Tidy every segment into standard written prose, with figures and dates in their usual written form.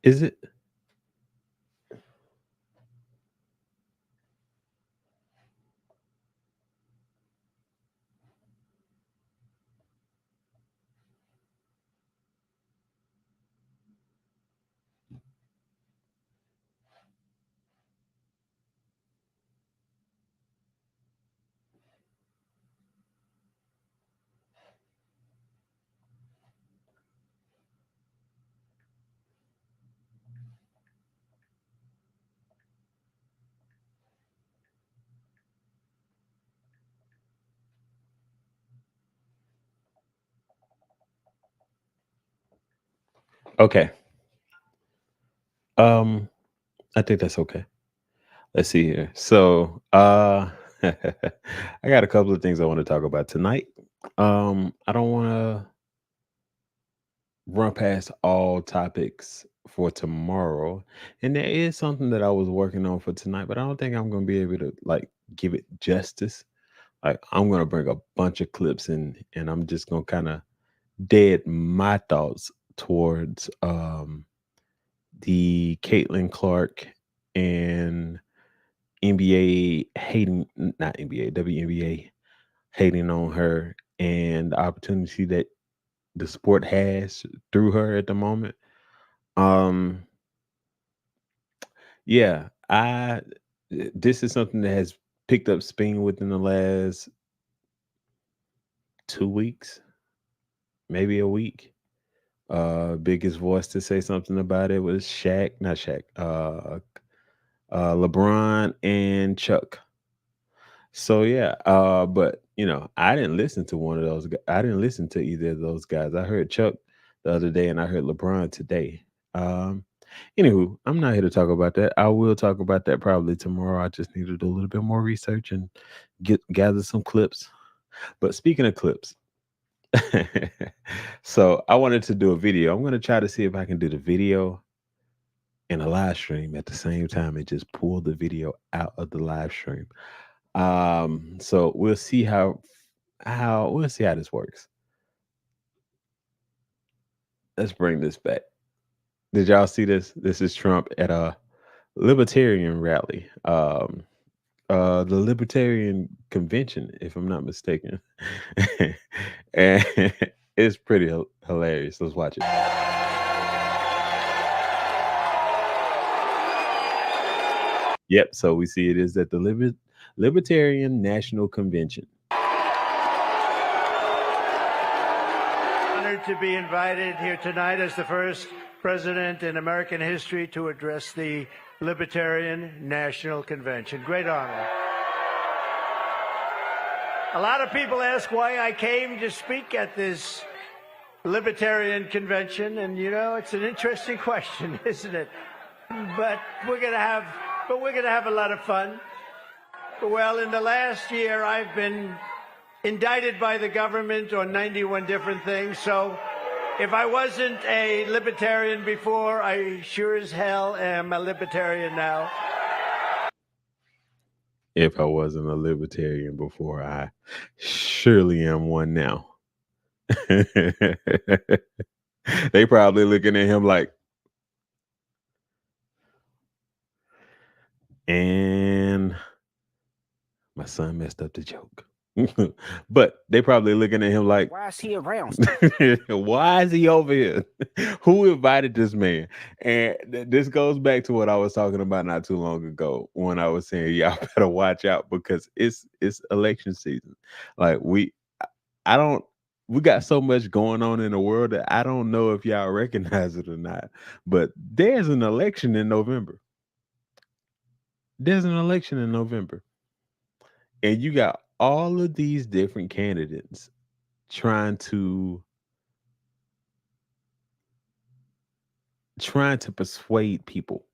Is it? Okay. Um, I think that's okay. Let's see here. So, I got a couple of things I want to talk about tonight. I don't want to run past all topics for tomorrow. And there is something that I was working on for tonight, but I don't think I'm going to be able to like give it justice. Like I'm going to bring a bunch of clips in and I'm just going to kind of dead my thoughts towards the Caitlin Clark and NBA hating, not NBA, WNBA hating on her and the opportunity that the sport has through her at the moment. Um, yeah, this is something that has picked up steam within the last 2 weeks, maybe a week. Biggest voice to say something about it was Shaq, not Shaq, LeBron and Chuck. So yeah, but I didn't listen to one of those. I didn't listen to either of those guys. I heard Chuck the other day, and I heard LeBron today. Um, Anywho, I'm not here to talk about that. I will talk about that probably tomorrow. I just need to do a little bit more research and gather some clips. But speaking of clips, so I wanted to do a video. I'm gonna try to see if I can do the video and a live stream at the same time and just pull the video out of the live stream. So we'll see how we'll see how this works. Let's bring this back. Did y'all see this? This is Trump at a libertarian rally. The Libertarian Convention, if I'm not mistaken. And it's pretty hilarious. Let's watch it. Yep. So we see it is at the Libertarian National Convention. Honored to be invited here tonight as the first president in American history to address the Libertarian National Convention. Great honor. A lot of people ask why I came to speak at this Libertarian Convention, and it's an interesting question, isn't it? But we're gonna have a lot of fun. Well, in the last year, I've been indicted by the government on 91 different things. So if I wasn't a libertarian before, I sure as hell am a libertarian now. If I wasn't a libertarian before, I surely am one now. They probably looking at him like, and my son messed up the joke. But they probably looking at him like, Why is he around? why is he over here? Who invited this man? And this goes back to what I was talking about not too long ago when I was saying y'all better watch out because it's election season. Like I don't we got so much going on in the world that I don't know if y'all recognize it or not. But there's an election in November. There's an election in November. And you got all of these different candidates trying to persuade people.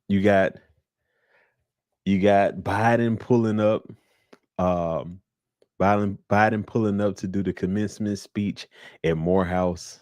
You got Biden pulling up, um, Biden pulling up to do the commencement speech at Morehouse.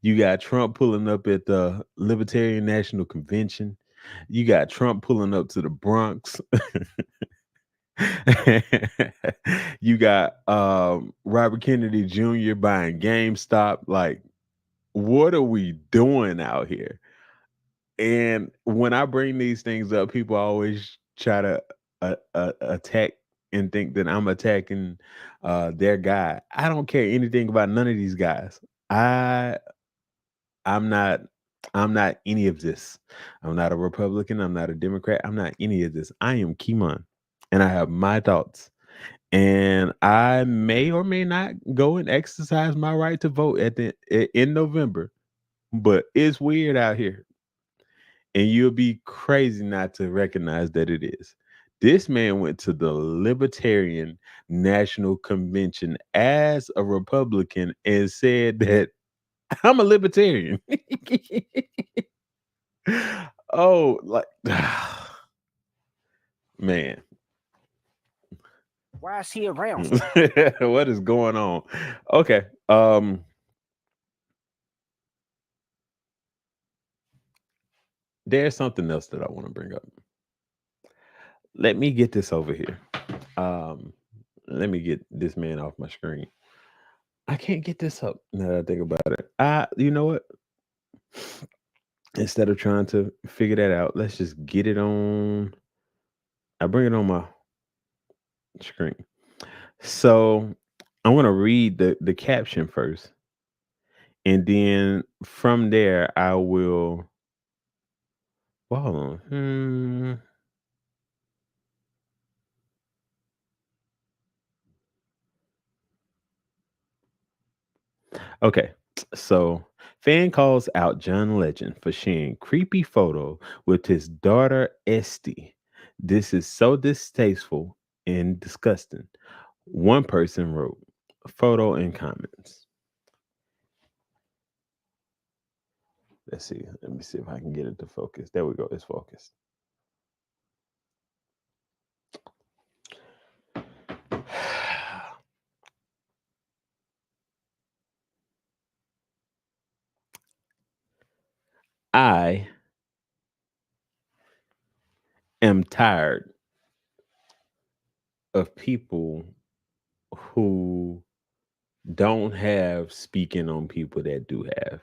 You got Trump pulling up at the Libertarian National Convention. You got Trump pulling up to the Bronx. You got Robert Kennedy Jr. buying GameStop. Like, what are we doing out here? And when I bring these things up, people always try to attack and think that I'm attacking their guy. I don't care anything about none of these guys. I I'm not I'm not any of this. I'm not a Republican. I'm not a Democrat. I'm not any of this. I am Kimon, and I have my thoughts. And I may or may not go and exercise my right to vote in November. But it's weird out here, and you'll be crazy not to recognize that it is. This man went to the Libertarian National Convention as a Republican and said that I'm a libertarian. Oh, like man, Why is he around? what is going on? Okay, there's something else that I want to bring up. Let me get this over here. Um, let me get this man off my screen. I can't get this up now that I think about it. You know what? Instead of trying to figure that out, let's just get it on. I bring it on my screen. So I'm gonna read the caption first, and then from there I will. Well, hold on. Okay, so fan calls out John Legend for sharing creepy photo with his daughter Esty. This is so distasteful and disgusting. One person wrote photo in comments. Let's see. Let me see if I can get it to focus. There we go. It's focused. I am tired of people who don't have speaking on people that do have.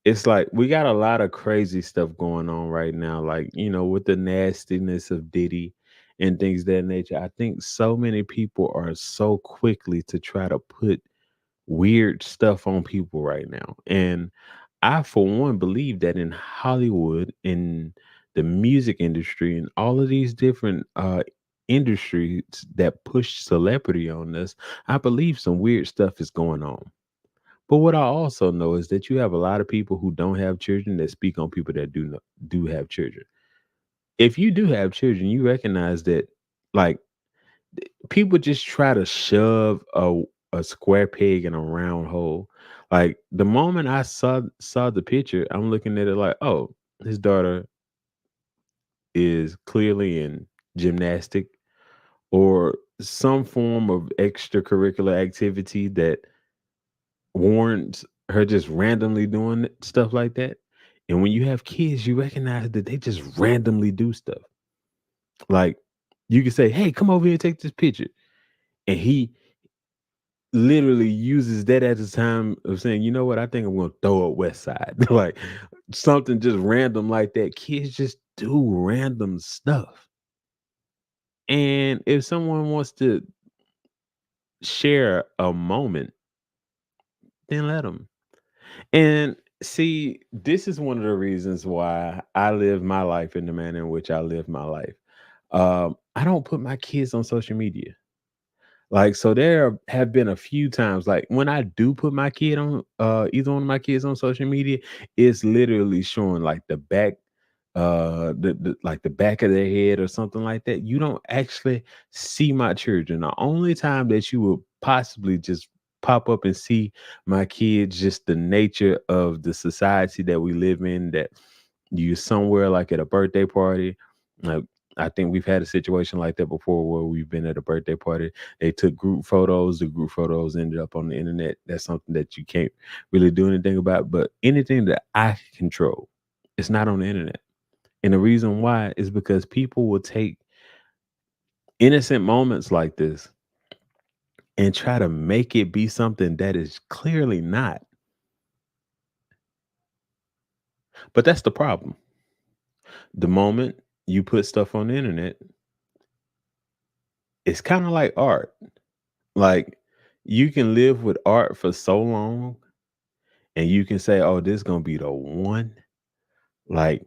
It's like we got a lot of crazy stuff going on right now, like, with the nastiness of Diddy and things of that nature. I think so many people are so quickly to try to put weird stuff on people right now. And I, for one, believe that in Hollywood, in the music industry, and all of these different industries that push celebrity on us, I believe some weird stuff is going on. But what I also know is that you have a lot of people who don't have children that speak on people that do have children. If you do have children, you recognize that, like, people just try to shove a square peg in a round hole. Like, the moment I saw the picture, I'm looking at it like, oh, his daughter is clearly in gymnastic or some form of extracurricular activity that warrants her just randomly doing stuff like that. And when you have kids, you recognize that they just randomly do stuff. Like, you can say, "Hey, come over here and take this picture," and he literally uses that as a time of saying, "You know what? I think I'm gonna throw up West Side." Like something just random like that. Kids just do random stuff. And if someone wants to share a moment, then let them. And see, this is one of the reasons why I live my life in the manner in which I live my life. I don't put my kids on social media. Like, so there have been a few times, like when I do put my kid on, either one of my kids on social media, it's literally showing like the back, like the back of their head or something like that. You don't actually see my children. The only time that you will possibly just pop up and see my kids, just the nature of the society that we live in, that you somewhere like at a birthday party. Like, I think we've had a situation like that before where we've been at a birthday party. They took group photos. The group photos ended up on the internet. That's something that you can't really do anything about. But anything that I control, it's not on the internet. And the reason why is because people will take innocent moments like this and try to make it be something that is clearly not. But that's the problem. The moment you put stuff on the internet, it's kind of like art. Like you can live with art for so long and you can say, oh, this is going to be the one. Like,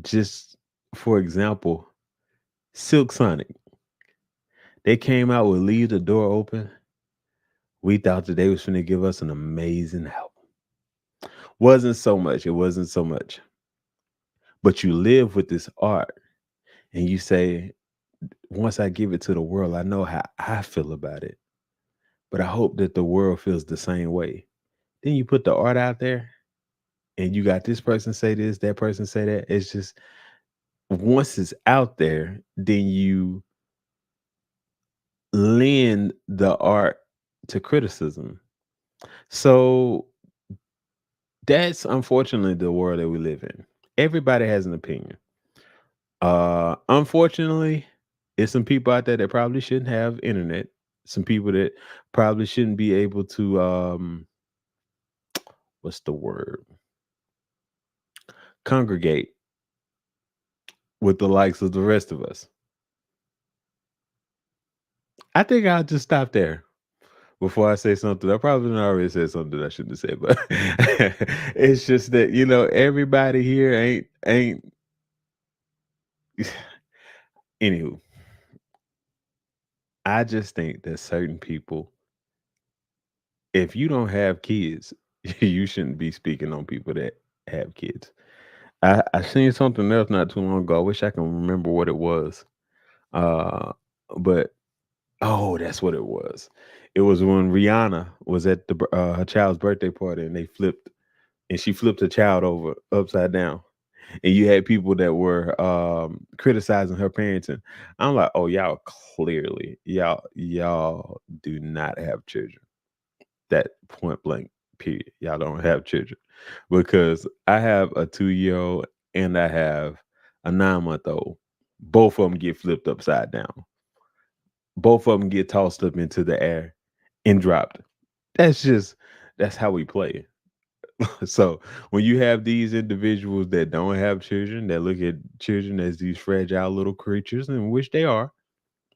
just for example, Silk Sonic, they came out with Leave the Door Open. We thought that they was going to give us an amazing album. Wasn't so much. It wasn't so much. But you live with this art and you say, once I give it to the world, I know how I feel about it. But I hope that the world feels the same way. Then you put the art out there and you got this person say this, that person say that. It's just once it's out there, then you lend the art to criticism. So that's unfortunately the world that we live in. Everybody has an opinion. Unfortunately, it's some people out there that probably shouldn't have internet. Some people that probably shouldn't be able to what's the word? Congregate with the likes of the rest of us. I think I'll just stop there before I say something. I probably done already said something I shouldn't have said, but it's just that everybody here ain't. Anywho, I just think that certain people, if you don't have kids, you shouldn't be speaking on people that have kids. I seen something else not too long ago. I wish I can remember what it was. Uh, but oh, that's what it was. It was when Rihanna was at her child's birthday party, and she flipped her child over upside down, and you had people that were criticizing her parenting. I'm like, oh, y'all clearly y'all do not have children. That point blank period. Y'all don't have children because I have a 2-year old and I have a 9-month old. Both of them get flipped upside down. Both of them get tossed up into the air and dropped. That's how we play. So when you have these individuals that don't have children, that look at children as these fragile little creatures, and which they are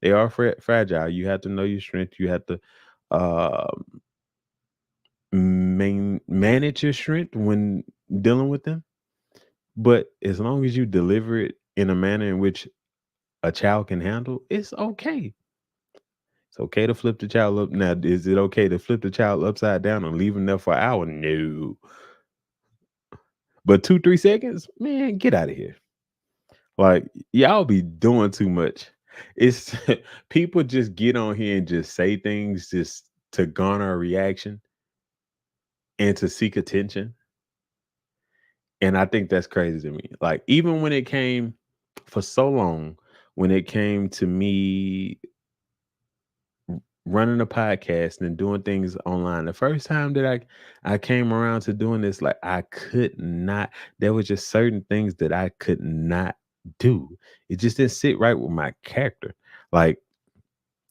fragile. You have to know your strength. You have to uh, manage your strength when dealing with them. But as long as you deliver it in a manner in which a child can handle, it's okay. It's okay to flip the child up. Now, is it okay to flip the child upside down and leave him there for an hour? No. But 2, 3 seconds, man, get out of here. Like y'all be doing too much. It's people just get on here and just say things just to garner a reaction and to seek attention. And I think that's crazy to me. Like even when it came for so long, when it came to me running a podcast and doing things online, the first time that I came around to doing this, like I could not. There were just certain things that I could not do. It just didn't sit right with my character. Like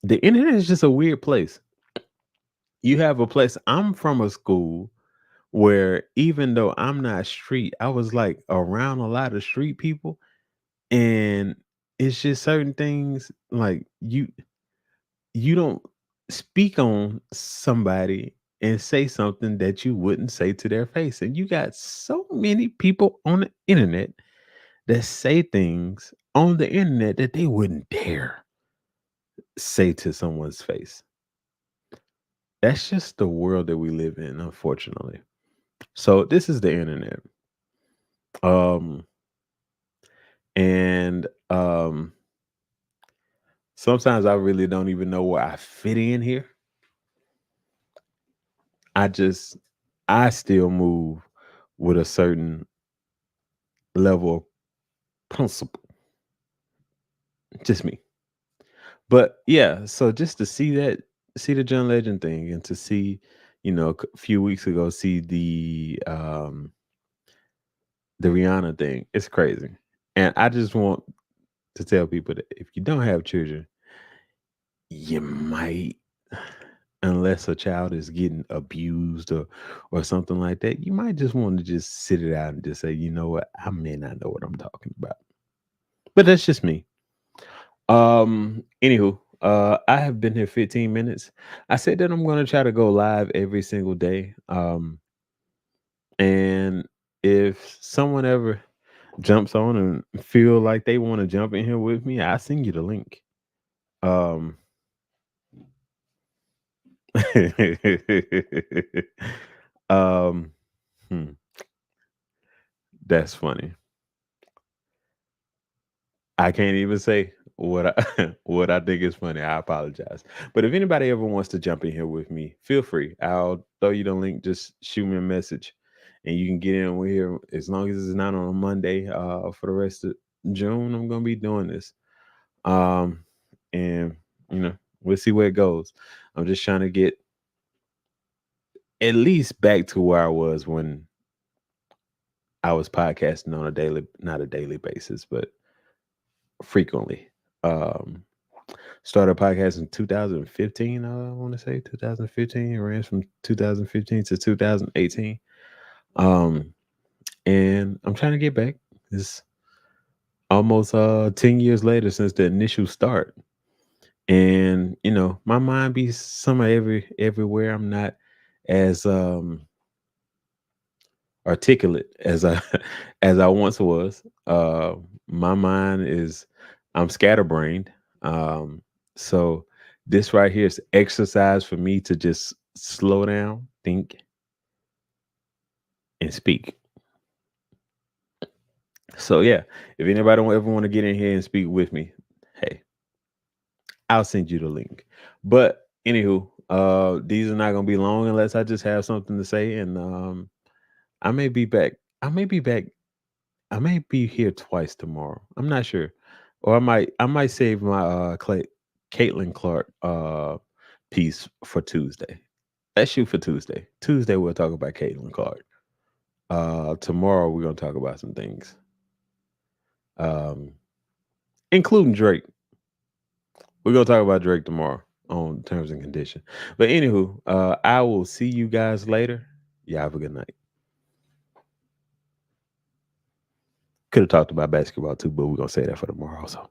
the internet is just a weird place. You have a place. I'm from a school where even though I'm not street, I was like around a lot of street people, and it's just certain things like you don't speak on somebody and say something that you wouldn't say to their face. And you got so many people on the internet that say things on the internet that they wouldn't dare say to someone's face. That's just the world that we live in, unfortunately. So this is the internet. Um and sometimes I really don't even know where I fit in here. I just I still move with a certain level of principle. Just me. But yeah, so just to see the John Legend thing and to see, a few weeks ago, see the Rihanna thing, it's crazy. And I just want to tell people that if you don't have children, you might unless a child is getting abused or something like that, you might just want to just sit it out and just say, you know what, I may not know what I'm talking about. But that's just me. Anywho, I have been here 15 minutes. I said that I'm gonna try to go live every single day. And if someone ever jumps on and feel like they want to jump in here with me, I send you the link. Um um hmm, that's funny. I can't even say what I what I think is funny. I apologize. But if anybody ever wants to jump in here with me, feel free. I'll throw you the link. Just shoot me a message, and you can get in with here as long as it's not on a Monday. For the rest of June, I'm gonna be doing this. Um, and we'll see where it goes. I'm just trying to get at least back to where I was when I was podcasting on a daily, not a daily basis, but frequently. Um, Started a podcast in 2015. I want to say 2015. It ran from 2015 to 2018. Um, and I'm trying to get back. It's almost 10 years later since the initial start. And my mind be somewhere everywhere. I'm not as articulate as I as I once was. My mind is I'm scatterbrained. So this right here is exercise for me to just slow down, think, and speak. So yeah, if anybody don't ever want to get in here and speak with me, hey, I'll send you the link. But anywho, these are not gonna be long unless I just have something to say, and I may be back. I may be back. I may be here twice tomorrow. I'm not sure, or I might save my Caitlin Clark piece for Tuesday. Let's shoot for Tuesday. Tuesday we'll talk about Caitlin Clark. Tomorrow we're gonna talk about some things, um, including Drake. We're gonna talk about Drake tomorrow on terms and condition. But anywho, I will see you guys later. Yeah, have a good night. Could have talked about basketball too, but we're gonna say that for tomorrow also.